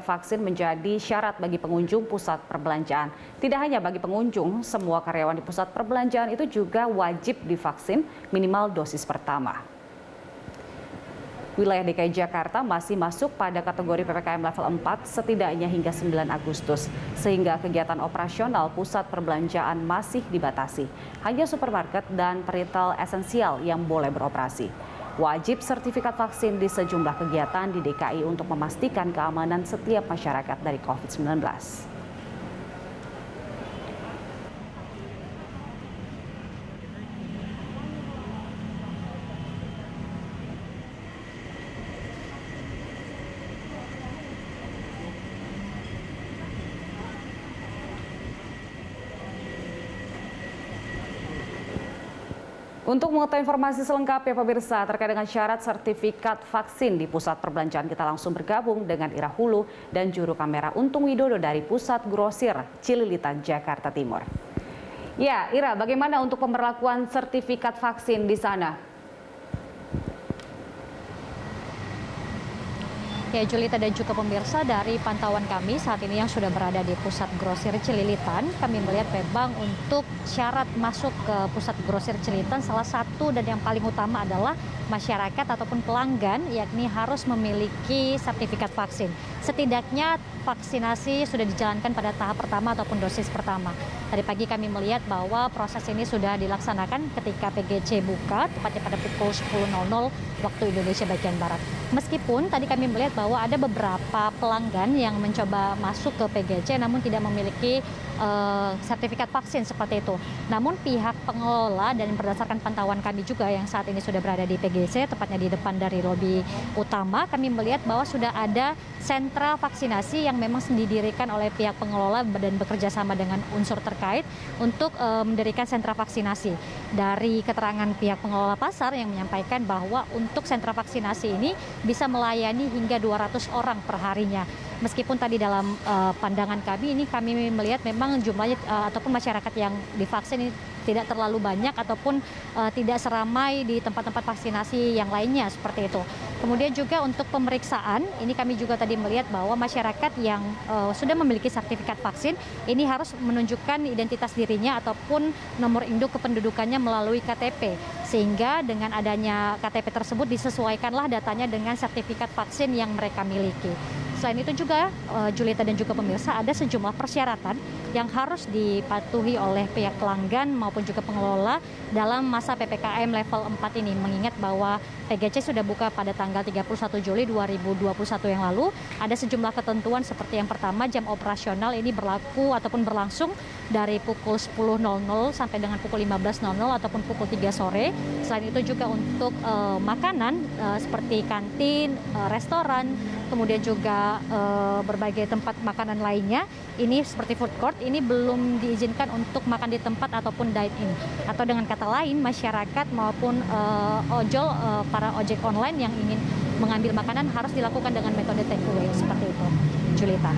Vaksin menjadi syarat bagi pengunjung pusat perbelanjaan. Tidak hanya bagi pengunjung, semua karyawan di pusat perbelanjaan itu juga wajib divaksin minimal dosis pertama. Wilayah DKI Jakarta masih masuk pada kategori PPKM level 4 setidaknya hingga 9 Agustus, sehingga kegiatan operasional pusat perbelanjaan masih dibatasi. Hanya supermarket dan peritel esensial yang boleh beroperasi. Wajib sertifikat vaksin di sejumlah kegiatan di DKI untuk memastikan keamanan setiap masyarakat dari COVID-19. Untuk mengetahui informasi selengkapnya pemirsa terkait dengan syarat sertifikat vaksin di pusat perbelanjaan, kita langsung bergabung dengan Ira Hulu dan juru kamera Untung Widodo dari Pusat Grosir Cililitan, Jakarta Timur. Ya, Ira, bagaimana untuk pemberlakuan sertifikat vaksin di sana? Ya, Julita dan juga pemirsa, dari pantauan kami saat ini yang sudah berada di Pusat Grosir Cililitan, kami melihat memang untuk syarat masuk ke Pusat Grosir Cililitan salah satu dan yang paling utama adalah masyarakat ataupun pelanggan yakni harus memiliki sertifikat vaksin. Setidaknya vaksinasi sudah dijalankan pada tahap pertama ataupun dosis pertama. Tadi pagi kami melihat bahwa proses ini sudah dilaksanakan ketika PGC buka, tepatnya pada pukul 10.00 waktu Indonesia bagian Barat. Meskipun tadi kami melihat bahwa ada beberapa pelanggan yang mencoba masuk ke PGC namun tidak memiliki sertifikat vaksin seperti itu. Namun pihak pengelola dan berdasarkan pantauan kami juga yang saat ini sudah berada di PGC, tepatnya di depan dari lobi utama, kami melihat bahwa sudah ada sentra vaksinasi yang memang didirikan oleh pihak pengelola dan bekerja sama dengan unsur terkait untuk mendirikan sentra vaksinasi. Dari keterangan pihak pengelola pasar yang menyampaikan bahwa untuk sentra vaksinasi ini bisa melayani hingga 200 orang per harinya. Meskipun tadi dalam pandangan kami melihat memang jumlahnya ataupun masyarakat yang divaksin ini tidak terlalu banyak ataupun tidak seramai di tempat-tempat vaksinasi yang lainnya seperti itu. Kemudian juga untuk pemeriksaan, ini kami juga tadi melihat bahwa masyarakat yang sudah memiliki sertifikat vaksin ini harus menunjukkan identitas dirinya ataupun nomor induk kependudukannya melalui KTP. Sehingga dengan adanya KTP tersebut disesuaikanlah datanya dengan sertifikat vaksin yang mereka miliki. Selain itu juga, Julita dan juga pemirsa, ada sejumlah persyaratan yang harus dipatuhi oleh pihak pelanggan maupun juga pengelola dalam masa PPKM level 4 ini. Mengingat bahwa PGC sudah buka pada tanggal 31 Juli 2021 yang lalu. Ada sejumlah ketentuan seperti yang pertama, jam operasional ini berlaku ataupun berlangsung dari pukul 10.00 sampai dengan pukul 15.00 ataupun pukul 3 sore. Selain itu juga untuk makanan seperti kantin, restoran, kemudian juga berbagai tempat makanan lainnya, ini seperti food court, ini belum diizinkan untuk makan di tempat ataupun dine-in. Atau dengan kata lain, masyarakat maupun ojol, para ojek online yang ingin mengambil makanan harus dilakukan dengan metode take away seperti itu. Julita.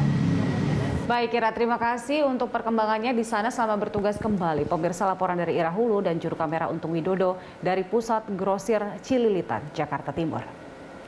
Baik, Ira, terima kasih untuk perkembangannya di sana. Selamat bertugas kembali. Pemirsa, laporan dari Ira Hulu dan juru kamera Untung Widodo dari Pusat Grosir Cililitan, Jakarta Timur.